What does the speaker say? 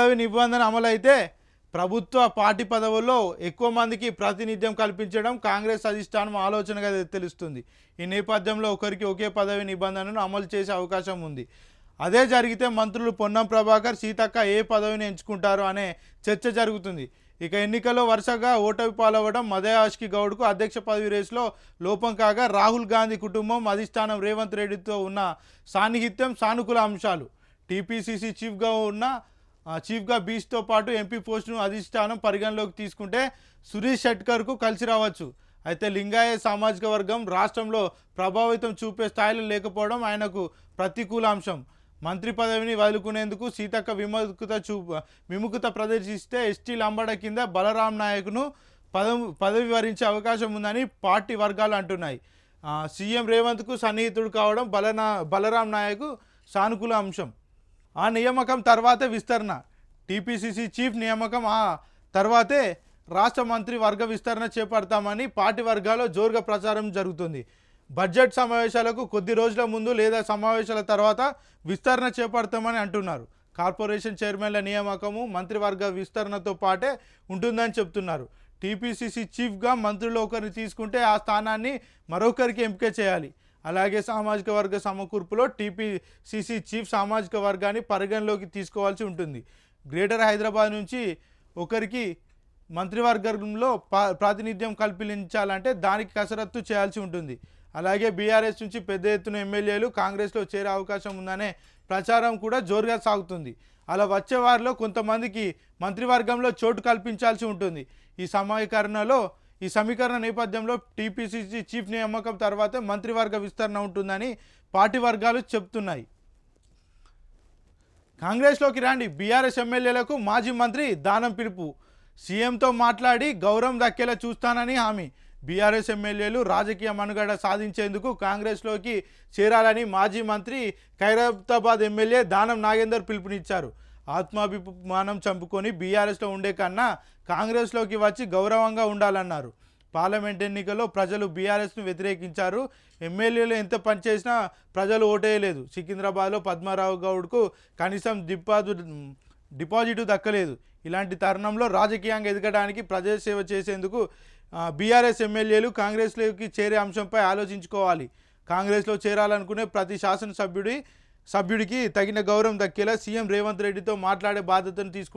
పదవి నిబంధన అమలైతే ప్రభుత్వ పార్టీ పదవుల్లో ఎక్కువ మందికి ప్రాతినిధ్యం కల్పించడం కాంగ్రెస్ అధిష్టానం ఆలోచనగా తెలుస్తుంది. ఈ నేపథ్యంలో ఒకరికి ఒకే పదవి నిబంధనను అమలు చేసే అవకాశం ఉంది. అదే జరిగితే మంత్రులు పొన్నం ప్రభాకర్, సీతక్క ఏ పదవిని ఎంచుకుంటారు అనే చర్చ జరుగుతుంది. ఇక ఎన్నికల్లో వరుసగా ఓటమి పాలవ్వడం మదయాష్కి గౌడ్కు అధ్యక్ష పదవి రేసులో లోపం కాగా రాహుల్ గాంధీ కుటుంబం అధిష్టానం రేవంత్ రెడ్డితో ఉన్న సాన్నిహిత్యం సానుకూల అంశాలు. టీపీసీసీ చీఫ్గా బీచ్తో పాటు ఎంపీ పోస్టును అధిష్టానం పరిగణలోకి తీసుకుంటే సురేష్ షెట్కర్కు కలిసి రావచ్చు. అయితే లింగాయత్ సామాజిక వర్గం రాష్ట్రంలో ప్రభావితం చూపే స్థాయిలో లేకపోవడం ఆయనకు ప్రతికూల అంశం. మంత్రి పదవిని వదులుకునేందుకు సీతక్క విముఖత ప్రదర్శిస్తే ఎస్టీ లంబాడ కింద బలరాం నాయక్ను పదవి వరించే అవకాశం ఉందని పార్టీ వర్గాలు అంటున్నాయి. సీఎం రేవంత్కు సన్నిహితుడు కావడం బలరాం నాయక్ సానుకూల అంశం. ఆ నియామకం తర్వాతే విస్తరణ. టీపీసీసీ చీఫ్ నియామకం తర్వాతే రాష్ట్ర మంత్రి వర్గ విస్తరణ చేపడతామని పార్టీ వర్గాల్లో జోరుగా ప్రచారం జరుగుతుంది. బడ్జెట్ సమావేశాలకు కొద్ది రోజుల ముందు లేదా సమావేశాల తర్వాత విస్తరణ చేపడతామని అంటున్నారు. కార్పొరేషన్ చైర్మన్ల నియామకము మంత్రివర్గ విస్తరణతో పాటే ఉంటుందని చెప్తున్నారు. టీపీసీసీ చీఫ్గా మంత్రులు ఒకరిని తీసుకుంటే ఆ స్థానాన్ని మరొకరికి ఎంపిక చేయాలి. అలాగే సామాజిక వర్గ సమకూర్పులో టీపీసీసీ చీఫ్ సామాజిక వర్గాన్ని పరిగణలోకి తీసుకోవాల్సి ఉంటుంది. గ్రేటర్ హైదరాబాద్ నుంచి ఒకరికి మంత్రివర్గంలో ప్రాతినిధ్యం కల్పించాలంటే దానికి కసరత్తు చేయాల్సి ఉంటుంది. అలాగే బీఆర్ఎస్ నుంచి పెద్ద ఎత్తున ఎమ్మెల్యేలు కాంగ్రెస్లో చేరే అవకాశం ఉందనే ప్రచారం కూడా జోరుగా సాగుతుంది. అలా వచ్చే వారిలో కొంతమందికి మంత్రివర్గంలో చోటు కల్పించాల్సి ఉంటుంది. ఈ సమీకరణ నేపథ్యంలో టీపీసీసీ చీఫ్ నియామకం తర్వాతే మంత్రివర్గ విస్తరణ ఉంటుందని పార్టీ వర్గాలు చెప్తున్నాయి. కాంగ్రెస్లోకి రండి, బీఆర్ఎస్ ఎమ్మెల్యేలకు మాజీ మంత్రి దానం పిలుపు. సీఎంతో మాట్లాడి గౌరవం దక్కేలా చూస్తానని హామీ. బీఆర్ఎస్ ఎమ్మెల్యేలు రాజకీయ మనుగడ సాధించేందుకు కాంగ్రెస్లోకి చేరాలని మాజీ మంత్రి ఖైరతాబాద్ ఎమ్మెల్యే దానం నాగేందర్ పిలుపునిచ్చారు. ఆత్మాభిమానం చంపుకొని బీఆర్ఎస్లో ఉండే కన్నా కాంగ్రెస్లోకి వచ్చి గౌరవంగా ఉండాలన్నారు. పార్లమెంట్ ఎన్నికల్లో ప్రజలు బీఆర్ఎస్ను వ్యతిరేకించారు. ఎమ్మెల్యేలు ఎంత పనిచేసినా ప్రజలు ఓటేయలేదు. సికింద్రాబాద్లో పద్మారావు గౌడ్కు కనీసం డిపాజిట్ దక్కలేదు. ఇలాంటి తరుణంలో రాజకీయంగా ఎదగడానికి ప్రజాసేవ చేసేందుకు బీఆర్ఎస్ ఎమ్మెల్యేలు కాంగ్రెస్లోకి చేరే అంశంపై ఆలోచించుకోవాలి. కాంగ్రెస్లో చేరాలనుకునే ప్రతి సభ్యుడికి తగిన గౌరవం దక్కేలా సీఎం రేవంత్ రెడ్డితో మాట్లాడే బాధ్యతను తీసుకుంటారు.